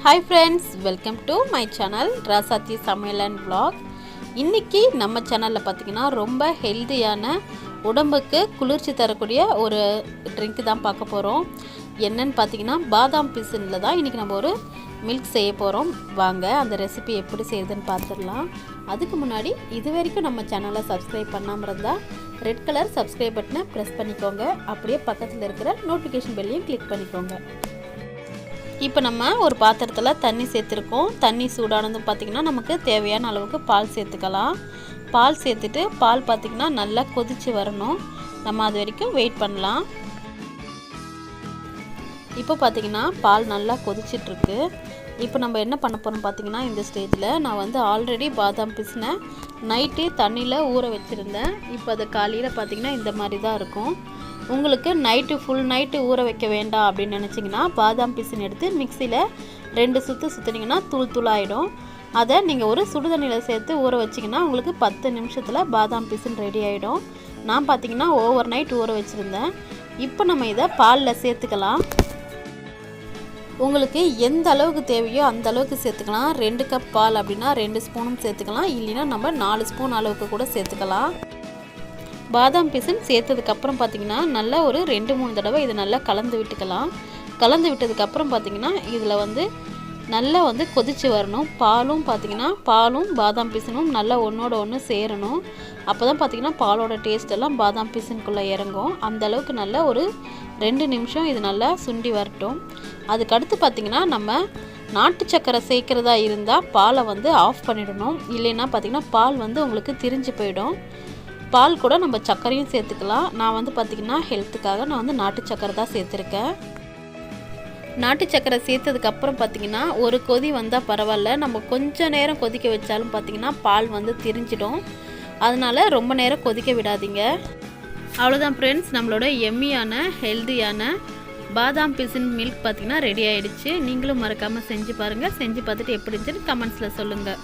Hi friends, welcome to my channel ராசாத்தி சமையல் and vlog. இன்னைக்கு நம்ம சேனல்ல பாத்தீங்கன்னா ரொம்ப ஹெல்தியான உடம்புக்கு குளிர்ச்சி தரக்கூடிய ஒரு ட்ரிங்க் தான் பார்க்க போறோம். என்னன்னு பாத்தீங்கன்னா பாதாம் பிசின்ல தான் இன்னைக்கு நம்ம ஒரு மில்க் செய்ய போறோம். வாங்க அந்த ரெசிபி எப்படி செய்யுதுன்னு பார்த்துடலாம். அதுக்கு முன்னாடி இதுவரைக்கும் நம்ம சேனலை சப்ஸ்கிரைப் பண்ணாம இருந்தா ரெட் கலர் சப்ஸ்கிரைப் பட்டனை பிரஸ் பண்ணிக்கோங்க. அப்படியே பக்கத்துல இருக்கிற நோட்டிஃபிகேஷன் பெல்லையும் கிளிக் பண்ணிக்கோங்க. இப்போ நம்ம ஒரு பாத்திரத்தில் தண்ணி சேர்த்துருக்கோம். தண்ணி சூடானதும் பார்த்திங்கன்னா நமக்கு தேவையான அளவுக்கு பால் சேர்த்துக்கலாம். பால் சேர்த்துட்டு பால் பார்த்திங்கன்னா நல்லா கொதித்து வரணும். நம்ம அது வரைக்கும் வெயிட் பண்ணலாம். இப்போ பார்த்திங்கன்னா பால் நல்லா கொதிச்சிட்ருக்கு. இப்போ நம்ம என்ன பண்ண போகிறோம் பார்த்திங்கன்னா இந்த ஸ்டேஜில் நான் வந்து ஆல்ரெடி பாதாம் பிசினை நைட்டு தண்ணியில் ஊற வச்சுருந்தேன். இப்போ அது காலையில் பார்த்திங்கன்னா இந்த மாதிரி தான் இருக்கும். உங்களுக்கு நைட்டு ஃபுல் நைட்டு ஊற வைக்க வேண்டாம் அப்படின்னு நினச்சிங்கன்னா பாதாம் பிசின் எடுத்து மிக்சியில் 2 சுற்று சுற்றினீங்கன்னா தூள் தூளாகிடும். அதை நீங்கள் ஒரு சுடுதண்ணியில் சேர்த்து ஊற வச்சிங்கன்னா உங்களுக்கு 10 நிமிஷத்தில் பாதாம் பிசின் ரெடி ஆகிடும். நான் பார்த்திங்கன்னா ஓவர் நைட் ஊற வச்சுருந்தேன். இப்போ நம்ம இதை பாலில் சேர்த்துக்கலாம். உங்களுக்கு எந்த அளவுக்கு தேவையோ அந்த அளவுக்கு சேர்த்துக்கலாம். 2 கப் பால் அப்படின்னா 2 ஸ்பூனும் சேர்த்துக்கலாம். இல்லைன்னா நம்ம 4 ஸ்பூன் அளவுக்கு கூட சேர்த்துக்கலாம். பாதாம் பிசின் சேர்த்ததுக்கப்புறம் பார்த்திங்கன்னா நல்லா ஒரு 2-3 தடவை இதை நல்லா கலந்து விட்டுக்கலாம். கலந்து விட்டதுக்கப்புறம் பார்த்திங்கன்னா இதில் வந்து நல்லா வந்து கொதித்து வரணும். பாலும் பார்த்திங்கன்னா பாலும் பாதாம் பிசினும் நல்லா ஒன்றோட ஒன்று சேரணும். அப்போ தான் பார்த்திங்கன்னா பாலோட டேஸ்ட் எல்லாம் பாதாம் பிசினுக்குள்ளே இறங்கும். அந்தளவுக்கு நல்லா ஒரு 2 நிமிஷம் இது நல்லா சுண்டி வரட்டும். அதுக்கடுத்து பார்த்திங்கன்னா நம்ம நாட்டு சக்கரை சேர்க்குறதா இருந்தால் பாலை வந்து ஆஃப் பண்ணிடணும். இல்லைன்னா பார்த்திங்கன்னா பால் வந்து உங்களுக்கு திரிஞ்சு போயிடும். பால் கூட நம்ம சர்க்கரையும் சேர்த்துக்கலாம். நான் வந்து பார்த்திங்கன்னா ஹெல்த்துக்காக நான் வந்து நாட்டு சக்கரை தான் சேர்த்துருக்கேன். நாட்டு சக்கரை சேர்த்ததுக்கப்புறம் பார்த்திங்கன்னா ஒரு கொதி வந்தால் பரவாயில்ல. நம்ம கொஞ்சம் நேரம் கொதிக்க வச்சாலும் பார்த்திங்கன்னா பால் வந்து திரிஞ்சிடும். அதனால் ரொம்ப நேரம் கொதிக்க விடாதீங்க. அவ்வளோதான் ஃப்ரெண்ட்ஸ், நம்மளோட எம்மியான ஹெல்தியான பாதாம் பிசின் மில்க் பார்த்திங்கன்னா ரெடி ஆகிடுச்சு. நீங்களும் மறக்காமல் செஞ்சு பாருங்கள். செஞ்சு பார்த்துட்டு எப்படி இருந்துச்சுன்னு கமெண்ட்ஸில் சொல்லுங்கள்.